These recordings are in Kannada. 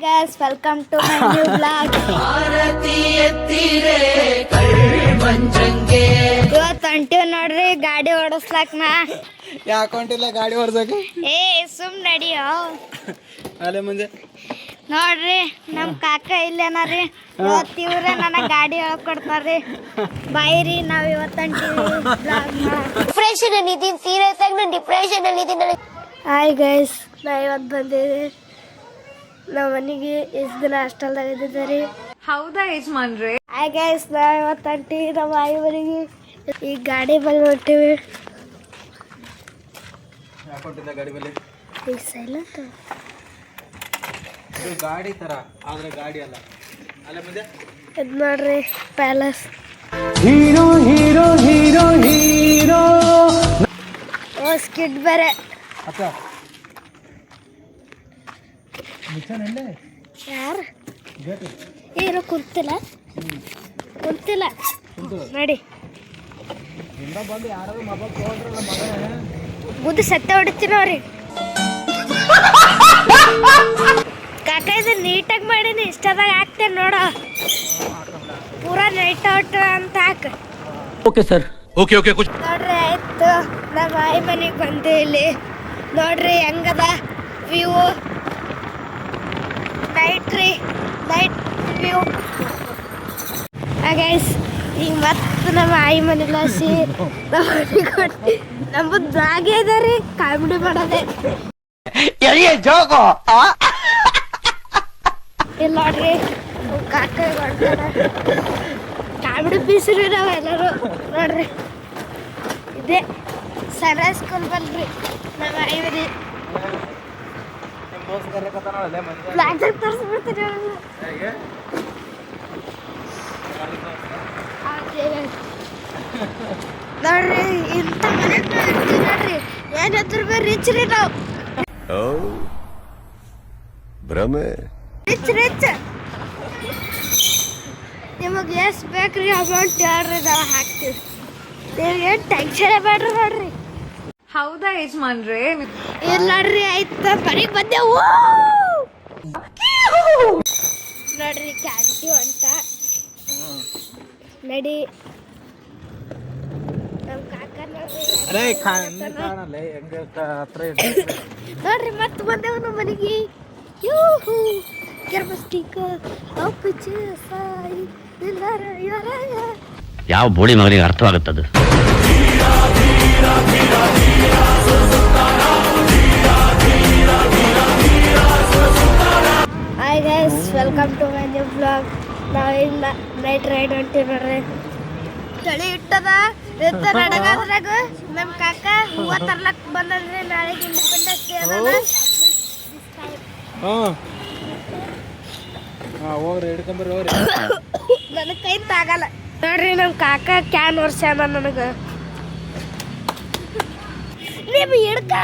Guys, welcome to my new vlog. ಇವತ್ತು ಹೊಂಟಿವ್ ನೋಡ್ರಿ ಗಾಡಿ ಓಡಿಸ್ಲಾಕ್ ನಾ. ಯಾಕೆ ಹೊಂಟಿಲ್ಲ ಗಾಡಿ ಓಡ್ಸಕ್ಕೆ? ಸುಮ್ ನಡಿಯೋ. ಅಲ್ಲೇ ಮುಂದೆ ನೋಡ್ರಿ ನಮ್ ಕಾಕ ಇಲ್ಲೇನಾರಿ ಇವತ್ತು ಇವ್ರೆ ನನಗೆ ಗಾಡಿ ಹೇಳ್ಕೊಡ್ತಾರ್ರಿ. ಬಾಯ್ರಿ ನಾವ್ ಇವತ್ತು ಹೊಂಟಿವಿ ಡಿಪ್ರೆಷನ್ ಅಲ್ಲಿ ಇದೀನಿ. ಸೀರಿಯಸ್ ಆಗಿ ನಾನು ಡಿಪ್ರೆಷನ್ ಅಲ್ಲಿ ಇದೀನಿ. ಹಾಯ್ ಗೈಸ್, ನಾ ಇವತ್ತು ಬಂದಿದ್ದೆ ನಮ್ಮ ಮನೆಗೆ. ಎಷ್ಟು ದಿನ ಹಾಸ್ಟೆಲ್ದಾಗ ಇದ್ದಿದ್ದೆ ರೀ. ಹೌದಾ ಯಜಮಾನ್ರೆ? ಹಾಯ್ ಗೈಸ್, ನಾ ಇವತ್ತು ಹೊಂಟಿವಿ ನಮ್ಮ ಆಯಿ ಮನೆಗೆ. ಈ ಗಾಡಿ ಬಂದು ಹೊಂಟಿವಿ. ಯಾಕೆ ಹೊಂಟಿಲ್ಲ ಗಾಡಿ ಮೇಲೆ? ಈಗ ಸೈಲೆಂಟ್ ಇದು ಗಾಡಿ ತರ ಆದ್ರೆ ಗಾಡಿ ಅಲ್ಲ. ಅಲ್ಲೇ ಮುಂದೆ ಇದು ನೋಡ್ರಿ palace. Hero hero hero hero. ಓ ಸ್ಕಿಡ್ ಬೇರೆ. ಅಪ್ಪ ಮುಚ್ಚನಲ್ಲೇ ಯಾರು ಗೇಟ್ ಏನು ಕುಂತಿಲ್ಲ ನೋಡಿ. ಹಿಂದ ಬಂದು ಯಾರು ಮೊಬೈಲ್ ತಗೊಂಡ್ರಲ್ಲ ಮಗನೇ, ಬುದ್ಧಿ ಸತ್ಯ ಹೊಡಿತೀವಿ ಅವ್ರಿಗೆ. ಕಾಕ ಇದು ನೀಟಾಗಿ ಮಾಡೀನಿ. ಇಷ್ಟದಾಗ ಹಾಕ್ತೇನೆ ನೋಡು. ಪೂರಾ ನೈಟ್ ಔಟ್ ಅಂತ ಹಾಕ. Okay sir. ಓಕೆ ನೋಡ್ರಿ ಆಯ್ತು, ನಮ್ಮ ಆಯಿ ಮನೆಗೆ ಬಂದು ಇಲ್ಲಿ ನೋಡ್ರಿ ಹೆಂಗದ ವ್ಯೂ. Night view. ಗೈಸ್ ಈಗ ಮತ್ತೆ ನಮ್ಮ ಆಯಿ ಮನೆಲಾಸಿ ನಮ್ಮದು ನಾಗೆ ಇದೆ ರೀ ಕಾಮಿಡಿ ಮಾಡೋದೆ. ಇಲ್ಲ ನೋಡ್ರಿ ಕಾಕ ಕಾಮಿಡಿ ಪೀಸ್ರಿ ನಾವೆಲ್ಲರೂ. ನೋಡ್ರಿ ಇದೇ ಸನ್ರೈಸ್ ಸ್ಕೂಲ್ ಬಲ್ರಿ ನಮ್ಮ ಆಯಿ ಮನೆ. ಫ್ಲಾಗ್ ತೋರಿಸ್ಬಿಡ್ತೀನಿ ನೋಡ್ರಿ. ಇಂಥ ಮನೆ ನೋಡ್ರಿ ಏನ್ ಹತ್ರ ಬೇ ರಿಚ್ ರೀ ನಾವು. ರಿಚ್ ನಿಮಗೆ ಎಷ್ಟು ಬೇಕ್ರಿ ಅಮೌಂಟ್ ಹೇಳ್ರಿ, ನಾವು ಹಾಕ್ತೀವಿ. ನೀವೇನು ಟೆನ್ಷನ್ ಬೇಡ್ರಿ. ನೋಡ್ರಿ ಹೌದಾ ಯಜಮಾನ್ರೆ? ಇಲ್ಲ ನೋಡ್ರಿ ಆಯ್ತು ಮನೆಗೆ ಬಂದೆವು. ನೋಡ್ರಿ ಕ್ಯಾಂಟಿ ಅಂತ ನಡಿ. ನಮ್ಮ ಕಾಕ ನೋಡ್ರಿ ಮತ್ತೆ ಬಂದೆವು ನಮ್ಮ ಮನೆಗೆ. ಯಾವ ಬೋಳಿ ಮಗನಿಗೆ ಅರ್ಥವಾಗುತ್ತದು? Hi guys, welcome to my new blog. ನಾವಿನ್ನ ನೈಟ್ ರೈಡ್ ಹೊಂಟಿವಿ ನೋಡ್ರಿ. ಚಳಿ ಇಟ್ಟದ ನಡಗಾದ್ರಾಗ ನಮ್ಮ ಕಾಕ ಹೂವ ತರ್ಲಕ್ ಬಂದಲ್ರಿ. ನಾಳೆಗೆ ಇಂಡಿಪೆಂಡೆನ್ಸ್ ಡೇ ಅದ. ಹೋಗ್ರಿ ಹಿಡ್ಕೊಂಬರ್ರಿ ಹೋಗ್ರಿ. ನನಗೆ ಕೈ ತಾಗಲ್ಲ ನೋಡ್ರಿ. ನಮ್ಮ ಕಾಕ ಕ್ಯಾನ್ ವರ್ಷ ನನಗೆ. ನೀವು ಹಿಡ್ಕ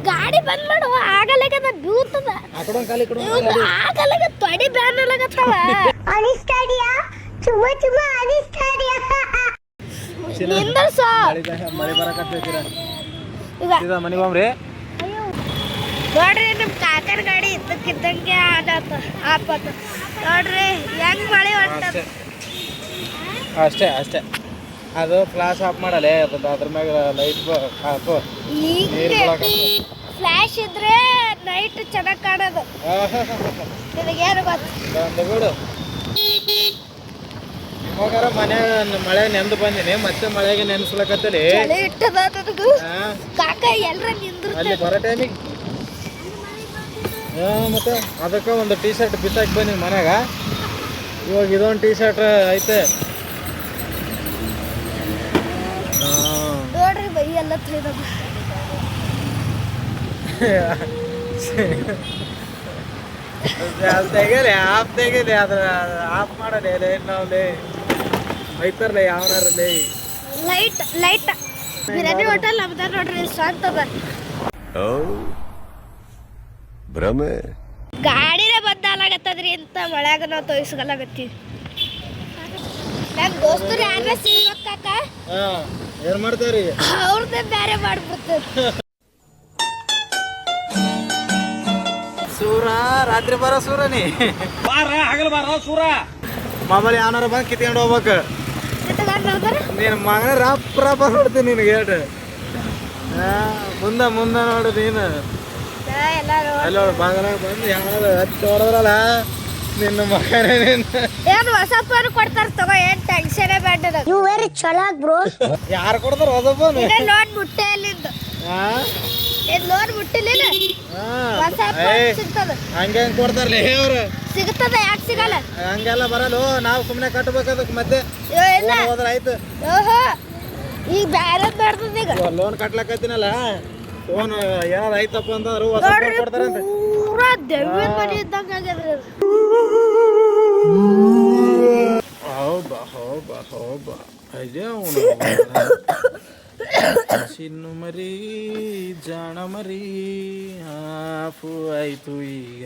ಗಾಡಿ ಬಂದ್ ಮಾಡುವ ಆಗಲಾಗದ ಬೀಳ್ತದ. ಆಗಲಾಗ ತೊಡಿ ಬ್ಯಾನ್ ಅಲಾಗತ್ತವ. ಮಳೆ ಬರಕತ್ತೈತಿ. ಮನೆಗೆ ಹೋಗ್ರಿ. ನೋಡ್ರಿ ನಿಮ್ ಕಾಕನ ಗಾಡಿ ಇದ್ದಕ್ಕಿದ್ದಂಗೆ ಆಪತ್ತ. ನೋಡ್ರಿ ಹೆಂಗ್ ಮಳೆ ಹೊಂಟದ. ಅಷ್ಟೇ ಅದು ಫ್ಲಾಶ್ ಆಫ್ ಮಾಡಲೇ ಅದ್ರ ಮ್ಯಾಗ ಲೈಟ್ ಹಾಕು. ಫ್ಲಾಶ್ ಇದ್ರೆ ನೈಟ್ ಚೆನ್ನಾಗಿ ಕಾಣೋದು. ನಿನಗೇನು ಗೊತ್ತು? ಹೋಗಾರ ಮನೆ ಮಳೆ ನೆಂದು ಬಂದಿನಿ, ಮತ್ತೆ ಮಳೆಗೆ ನೆನ್ಸ್ಲಕತ್ತಲಿ. ಇಟ್ಟದ ನನಗೂ ಕಾಕ ಎಲ್ರ ನಿಂದ್ರು ಅಲ್ಲಿ ಬರೋ ಟೈಮಿಗೆ ಮತ್ತೆ ಅದಕ್ಕೆ ಒಂದು ಟೀ ಶರ್ಟ್ ಬಿಸಾಕಿ ಬನ್ನಿ ಮನ್ಯಾಗ. ಇವಾಗ ಇದೊಂದು ಟೀ ಶರ್ಟ್ ಐತೆ. ನೋಡ್ರಿ ಬೈ ಎಲ್ಲ ತೆಗಲಿ ಅದ್ರ ಆಫ್ ಮಾಡಲೇ ನಾವ್ಲೇ ಬೈತಾರಲ್ಲ ಯಾವನಾರಲ್ಲಿ. ಲೈಟ್ ಬಿರಿಯಾನಿ ಹೋಟೆಲ್ ನಮ್ದ ನೋಡ್ರಿ ಸ್ವಂತದ. ಗಾಡಿನೇ ಬದ್ದಾಲಾಗತ್ತದ್ರಿ. ಇಂತ ಮಳ್ಯಾಗ ನಾವು ತೋರಿಸ್ಕೊಲಾಗತ್ತೀವಿ. ನನ್ನ ದೋಸ್ತರು ಯಾರನ್ನ ಸಿಗ್ಬೇಕಾಕ ಏನ್ ಮಾಡ್ತಾವ್ರಿ? ಅವ್ರದ್ದೇ ಬೇರೆ ಮಾಡ್ಬಿಡ್ತೇವೆ. ಸೂರ ರಾತ್ರಿ ಬರೋ ಸೂರ ನೀ ಬಾರ ಹಗಲು ಬಾರ ಸೂರ ಮೊಬೈಲ್ ಯಾವನಾರ ಬಂದು ಕಿತ್ಕೊಂಡು ಹೋಗ್ಬೇಕು ನೀನು ಮಗನ ರಪ್ಪ ನೋಡ್ತೀನಿ ನಿನಗೆ ಹೇಳು ಮುಂದೆ ನೋಡು ನೀನು ಎಲ್ಲಾರು ಅಲ್ಲಿ ನೋಡು ಮಗನಾಗ ಬಂದು ಯಾವನಾರ ಹತ್ತಿ ಹೊಡೆದ್ರಲ್ಲ ನಿನ್ನ ಮಗನೇ ನಿನ್ನ ಏನ್ ಹೊಸ ಫೋನ್ ಕೊಡ್ತಾರ ತಗೋ ಏನ್ ಟೆನ್ಷನ್ ಬೇಡ ಯು ವೆರಿ ಚಲಾಕ್ ಬ್ರೋ ಯಾರು ಕೊಡ್ತಾರ ಹೊಸ ಫೋನ್ ಲೋನ್ ಮುಟ್ಟೆ ಅಲ್ಲಿಂದ ಏನ್ ಲೋನ್ ಮುಟ್ಟಿಲ್ಲ ಹೊಸ ಫೋನ್ ಸಿಗ್ತದ ಹಂಗೆ ಕೊಡ್ತಾರಲ್ಲ ಅವ್ರು ಸಿಗ್ತದ ಯಾಕೆ ಸಿಗಲ್ಲ ಹಂಗೆಲ್ಲ ಬರಲ್ಲ ನಾವು ಸುಮ್ಮನೆ ಕಟ್ಬೇಕು ಅದಕ್ಕೆ ಮತ್ತೆ ಇಲ್ಲ ಹೋದ್ರ ಆಯ್ತು ಓಹೋ ಈಗ ಬ್ಯಾರೆ ಬರ್ತದ ಈಗ ಲೋನ್ ಕಟ್ಲಕತ್ತೀನಲ್ಲ ಫೋನ್ ಏನಾದ್ರು ಆಯ್ತಪ್ಪ ಅಂತಂದ್ರೆ ಹೊಸ ಫೋನ್ ಕೊಡ್ತಾರಂತೆ ಪೂರಾ ದೆವ್ವದ ಮನೆ ಇದ್ದಂಗ ಆಗ್ಯದ್ರಿ ಹೌಬಾ ಅದೇ ಚಿನ್ನು ಮರಿ ಜಾಣ ಮರಿ ಹಾಫು ಆಯ್ತು ಈಗ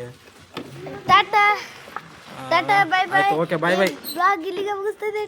tata tata bye bye okay bye bye blog ಇಲ್ಲಿಗೆ ಮುಗಿಸ್ತದೆ